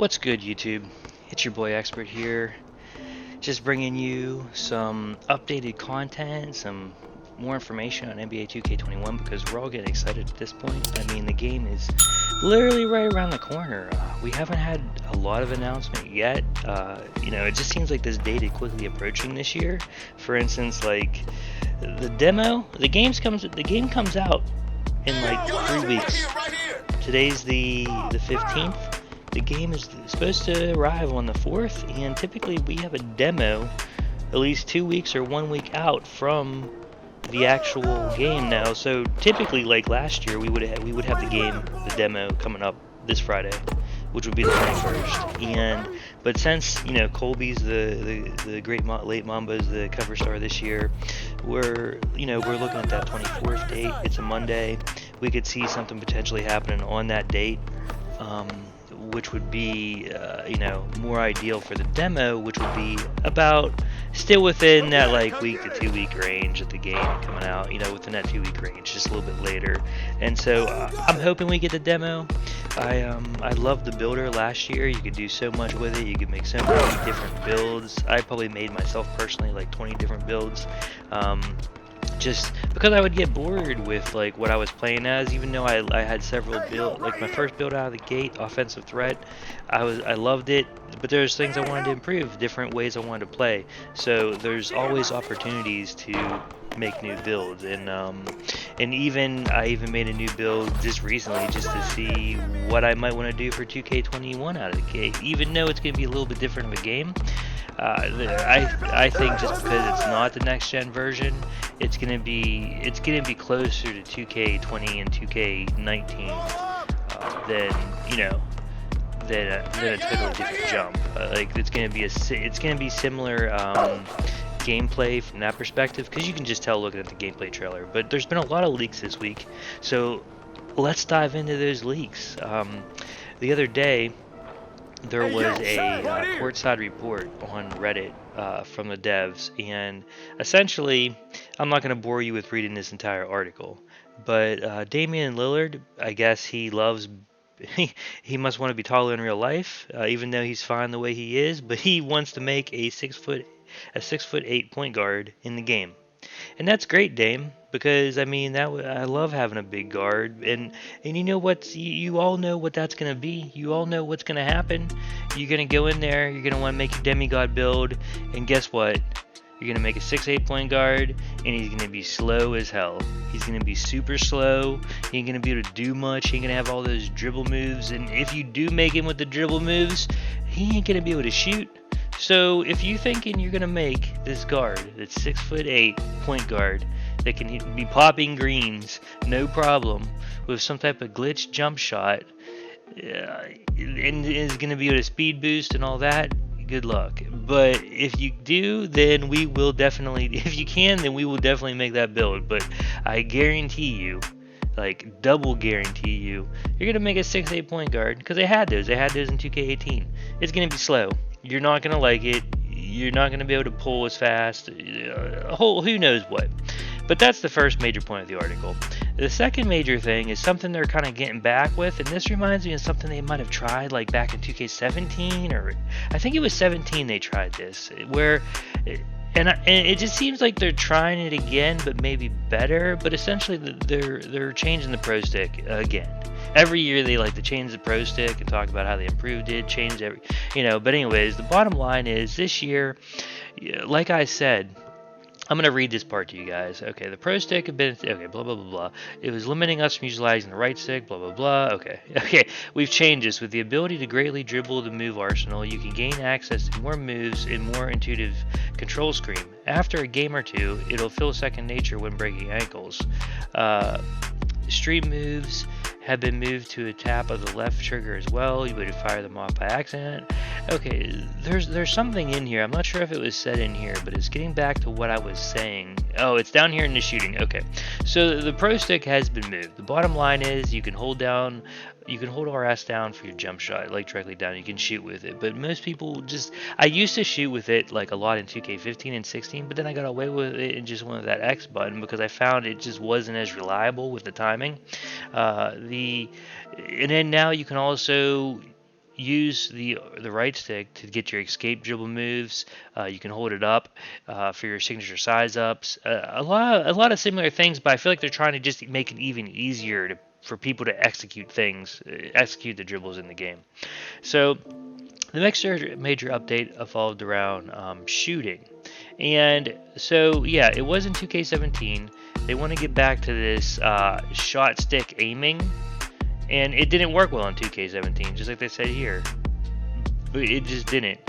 What's good, YouTube? It's your boy Expert here, just bringing you some updated content, some more information on NBA 2K21 because we're all getting excited at this point. I mean, the game is literally right around the corner. We haven't had a lot of announcement yet. It just seems like this date is quickly approaching this year. For instance, like the game comes out in like 3 weeks. Today's the 15th. The game is supposed to arrive on the 4th, and typically we have a demo at least 2 weeks or 1 week out from the actual game now. So typically, like last year, we would have the demo coming up this Friday, which would be the 21st. But since Colby's the great late Mamba's the cover star this year, we're looking at that 24th date. It's a Monday. We could see something potentially happening on that date. Which would be, more ideal for the demo, which would be about still within that like week to 2 week range of the game coming out, within that 2 week range, just a little bit later. And so I'm hoping we get the demo. I loved the builder last year. You could do so much with it. You could make so many different builds. I probably made myself personally like 20 different builds. Just because I would get bored with like what I was playing as, even though I had several builds. Like my first build out of the gate, offensive threat, I loved it, but there's things I wanted to improve, different ways I wanted to play. So there's always opportunities to make new builds, and I even made a new build just recently just to see what I might want to do for 2K21 out of the gate, even though it's going to be a little bit different of a game. I think just because it's not the next gen version, it's gonna be closer to 2K20 and 2K19 than a totally different jump. Like it's gonna be similar gameplay from that perspective, because you can just tell looking at the gameplay trailer. But there's been a lot of leaks this week, so let's dive into those leaks. The other day, there was a courtside report on Reddit from the devs, and essentially, I'm not going to bore you with reading this entire article, but Damian Lillard, I guess he must want to be taller in real life, even though he's fine the way he is, but he wants to make a 6'8" point guard in the game. And that's great, Dame, because I mean I love having a big guard, and you know what, you all know what that's gonna be. You all know what's gonna happen. You're gonna go in there, you're gonna want to make a demigod build, and guess what? You're gonna make a 6'8" point guard, and he's gonna be slow as hell. He's gonna be super slow. He ain't gonna be able to do much. He ain't gonna have all those dribble moves, and if you do make him with the dribble moves, he ain't gonna be able to shoot. So if you're thinking you're gonna make this guard, that's 6'8" point guard, that can be popping greens, no problem, with some type of glitch jump shot, and is gonna be able to speed boost and all that, good luck. But if you do, then we will definitely, if you can, then we will definitely make that build. But I guarantee you, like double guarantee you, you're gonna make a 6'8" point guard, because they had those in 2K18. It's gonna be slow. You're not going to like it. You're not going to be able to pull as fast. Who knows what. But that's the first major point of the article. The second major thing is something they're kind of getting back with, and this reminds me of something they might have tried like back in 2K17, or I think it was 17 they tried this, where and it just seems like they're trying it again, but maybe better. But essentially, they're changing the pro stick again. Every year they like to change the pro stick and talk about how they improved it, changed every, But anyways, the bottom line is this year, like I said, I'm going to read this part to you guys. Okay, the pro stick had been, okay, blah, blah, blah, blah. It was limiting us from utilizing the right stick, blah, blah, blah. Okay, we've changed this. With the ability to greatly dribble the move arsenal, you can gain access to more moves and more intuitive control screen. After a game or two, it'll feel second nature when breaking ankles. Street moves have been moved to a tap of the left trigger as well. You would fire them off by accident. Okay, there's something in here. I'm not sure if it was said in here, but it's getting back to what I was saying. Oh, it's down here in the shooting. Okay, so the pro stick has been moved. The bottom line is you can hold RS down for your jump shot, like directly down. You can shoot with it, but most people I used to shoot with it like a lot in 2K15 and 16, but then I got away with it and just went with that X button because I found it just wasn't as reliable with the timing. And then now you can also use the right stick to get your escape dribble moves. You can hold it up for your signature size ups. A lot of similar things, but I feel like they're trying to just make it even easier for people to execute things, execute the dribbles in the game. So the next major update evolved around shooting. And so, yeah, it was in 2K17. They want to get back to this shot stick aiming, and it didn't work well in 2K17, just like they said here. But it just didn't.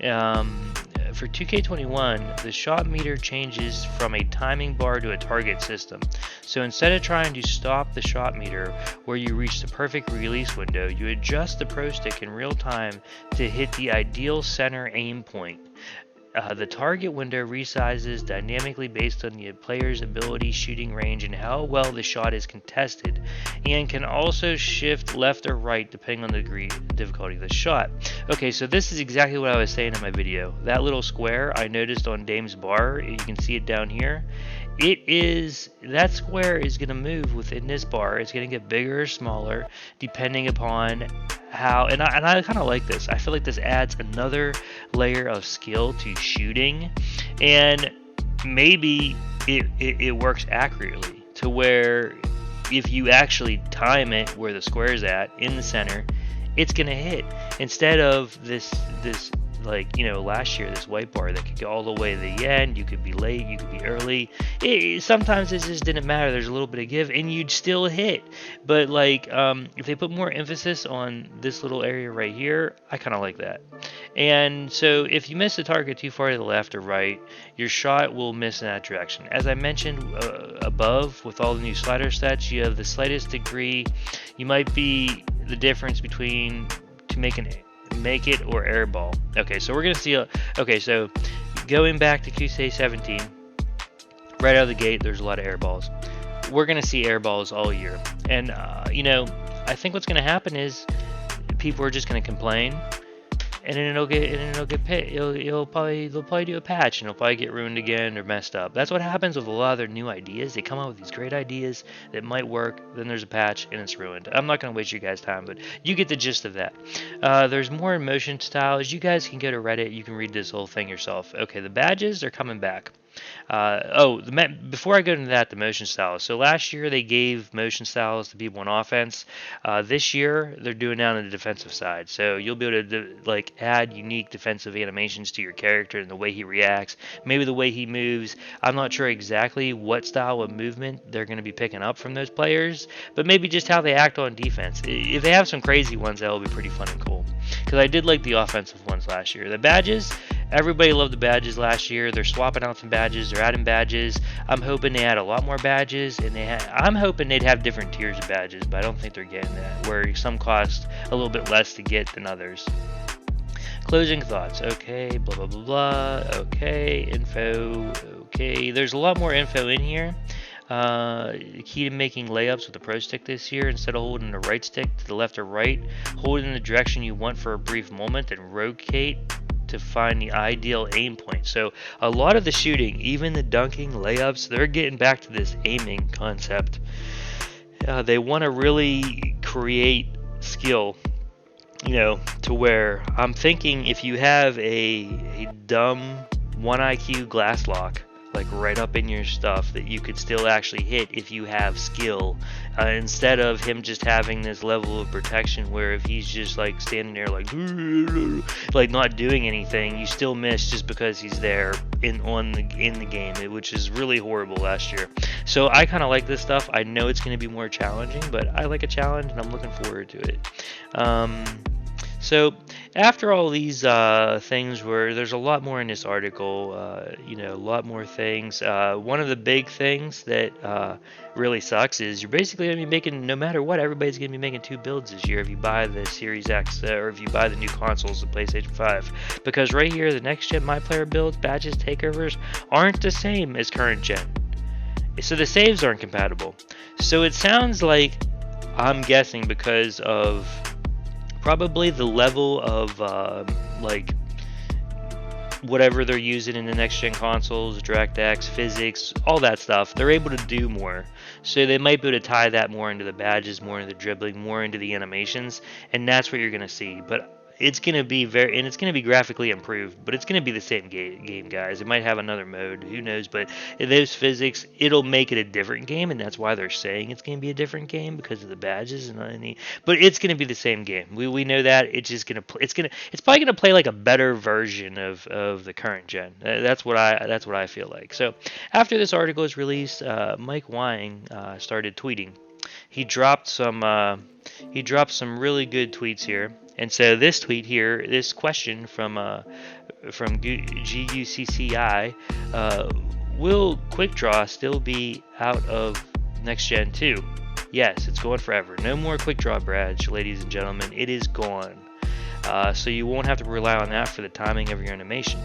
For 2K21, the shot meter changes from a timing bar to a target system. So instead of trying to stop the shot meter where you reach the perfect release window, you adjust the Pro Stick in real time to hit the ideal center aim point. The target window resizes dynamically based on the player's ability, shooting range, and how well the shot is contested, and can also shift left or right depending on the difficulty of the shot. Okay, so this is exactly what I was saying in my video. That little square I noticed on Dame's bar, you can see it down here. That square is going to move within this bar. It's going to get bigger or smaller depending upon how, and I kind of like this. I feel like this adds another layer of skill to shooting, and maybe it works accurately to where if you actually time it where the square is at in the center, it's going to hit instead of this like, you know, last year, this white bar that could go all the way to the end. You could be late, you could be early. Sometimes it just didn't matter. There's a little bit of give and you'd still hit. But like, if they put more emphasis on this little area right here, I kind of like that. And so if you miss the target too far to the left or right, your shot will miss in that direction. As I mentioned above, with all the new slider sets, you have the slightest degree. You might be the difference between to make it or airball. Okay, so we're gonna see. Okay, so going back to QC17, right out of the gate, there's a lot of airballs. We're gonna see airballs all year, and you know, I think what's gonna happen is people are just gonna complain, and then it'll get pit. They'll probably do a patch, and it'll probably get ruined again or messed up. That's what happens with a lot of their new ideas. They come out with these great ideas that might work, then there's a patch and it's ruined. I'm not gonna waste your guys' time, but you get the gist of that. There's more motion styles. You guys can go to Reddit. You can read this whole thing yourself. Okay, the badges are coming back. Before I go into that, the motion styles. So last year they gave motion styles to people on offense. This year they're doing that on the defensive side. So you'll be able to like add unique defensive animations to your character and the way he reacts, maybe the way he moves. I'm not sure exactly what style of movement they're going to be picking up from those players, but maybe just how they act on defense. If they have some crazy ones, that will be pretty fun and cool. Because I did like the offensive ones last year. The badges. Everybody loved the badges last year. They're swapping out some badges. They're adding badges. I'm hoping they add a lot more badges, and I'm hoping they'd have different tiers of badges, but I don't think they're getting that, where some cost a little bit less to get than others. Closing thoughts. Okay, blah, blah, blah, blah. Okay, info. Okay, there's a lot more info in here. Key to making layups with the Pro Stick this year, instead of holding the right stick to the left or right, hold it in the direction you want for a brief moment, then rotate to find the ideal aim point. So a lot of the shooting, even the dunking, layups, they're getting back to this aiming concept. They want to really create skill, you know, to where I'm thinking if you have a dumb 1 IQ glass lock, like right up in your stuff, that you could still actually hit if you have skill, instead of him just having this level of protection where if he's just like standing there like not doing anything, you still miss just because he's there in the game, which is really horrible last year. So I kind of like this stuff. I know it's going to be more challenging, but I like a challenge and I'm looking forward to it. So after all these things, there's a lot more in this article, you know, a lot more things. One of the big things that really sucks is you're basically going to be making, no matter what, everybody's going to be making 2 builds this year if you buy the Series X or if you buy the new consoles, the PlayStation 5. Because right here, the next gen My Player builds, badges, takeovers aren't the same as current gen. So the saves aren't compatible. So it sounds like, I'm guessing because of probably the level of like whatever they're using in the next gen consoles, DirectX, physics, all that stuff, they're able to do more. So they might be able to tie that more into the badges, more into the dribbling, more into the animations, and that's what you're going to see. But it's gonna be it's gonna be graphically improved, but it's gonna be the same game, guys. It might have another mode, who knows? But in those physics, it'll make it a different game, and that's why they're saying it's gonna be a different game because of the badges and any. But it's gonna be the same game. We know that. It's just gonna it's probably gonna play like a better version of the current gen. That's what I feel like. So after this article is released, Mike WANG started tweeting. He dropped some really good tweets here. And so this tweet here, this question from GUCCI, will Quickdraw still be out of next gen 2? Yes, it's going forever. No more Quickdraw badge, ladies and gentlemen. It is gone. So you won't have to rely on that for the timing of your animation.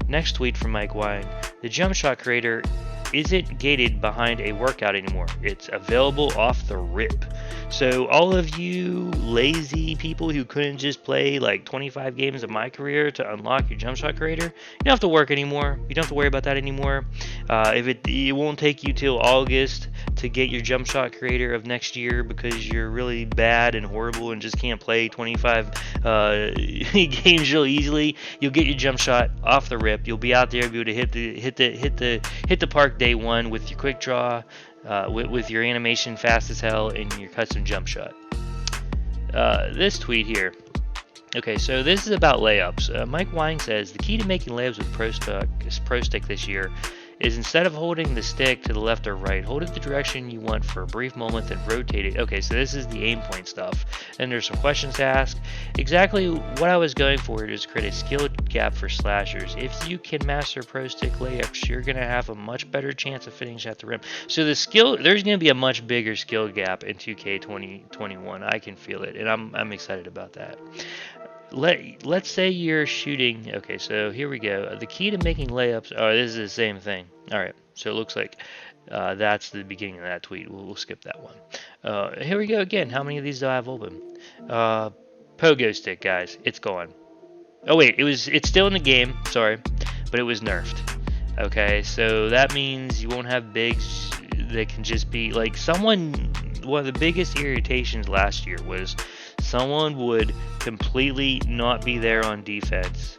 Next tweet from Mike WANG. The Jumpshot creator isn't gated behind a workout anymore. It's available off the rip. So all of you lazy people who couldn't just play like 25 games of my career to unlock your Jumpshot creator, you don't have to work anymore. You don't have to worry about that anymore. It won't take you till August to get your Jumpshot creator of next year because you're really bad and horrible and just can't play 25 games real easily. You'll get your Jumpshot off the rip. You'll be out there, be able to hit the park day one with your Quickdraw, with your animation fast as hell and your custom jump shot. This tweet here. Okay, so this is about layups. Mike WANG says the key to making layups with Pro Stick this year is instead of holding the stick to the left or right, hold it the direction you want for a brief moment, then rotate it. Okay, so this is the aim point stuff. And there's some questions to ask. Exactly what I was going for is create a skill gap for slashers. If you can master Pro Stick layups, you're going to have a much better chance of finishing at the rim. So there's going to be a much bigger skill gap in 2K 2021. I can feel it, and I'm excited about that. Let's say you're shooting. Okay, so here we go. The key to making layups. Oh, this is the same thing. All right, so it looks like that's the beginning of that tweet. We'll skip that one. Here we go again. How many of these do I have open? Pogo stick, guys. It's gone. Oh wait, it's still in the game. Sorry, but it was nerfed. Okay, so that means you won't have bigs that can just be like someone. One of the biggest irritations last year was someone would completely not be there on defense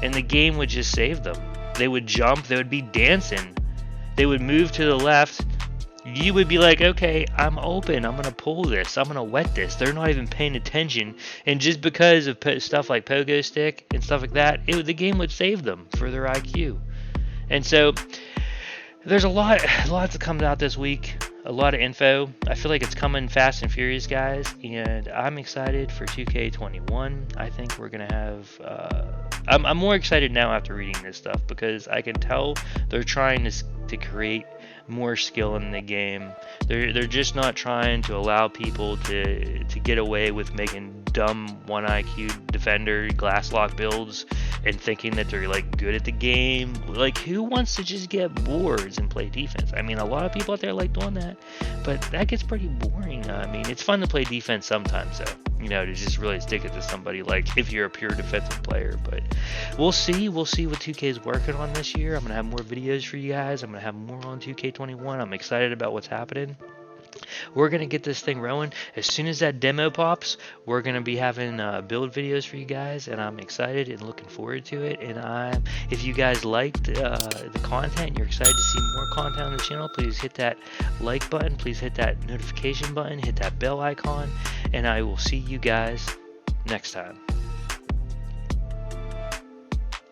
and the game would just save them. They would jump, they would be dancing, they would move to the left. You would be like, okay, I'm open, I'm gonna pull this, I'm gonna wet this. They're not even paying attention, and just because of stuff like Pogo Stick and stuff like that, the game would save them for their IQ. And so there's a lot that comes out this week, a lot of info. I feel like it's coming fast and furious, guys, and I'm excited for 2K21. I think we're gonna have. I'm more excited now after reading this stuff because I can tell they're trying to create more skill in the game. They're just not trying to allow people to get away with making dumb 1 IQ defender glass lock builds and thinking that they're like good at the game. Like, who wants to just get boards and play defense? I mean, a lot of people out there like doing that, but that gets pretty boring. I mean, it's fun to play defense sometimes, though, you know, to just really stick it to somebody, like if you're a pure defensive player. But we'll see what 2K is working on this year. I'm gonna have more videos for you guys. I'm gonna have more on 2K21. I'm excited about what's happening. We're going to get this thing rolling. As soon as that demo pops, we're going to be having build videos for you guys, and I'm excited and looking forward to it. And if you guys liked the content, you're excited to see more content on the channel, please hit that like button, please hit that notification button, hit that bell icon, and I will see you guys next time.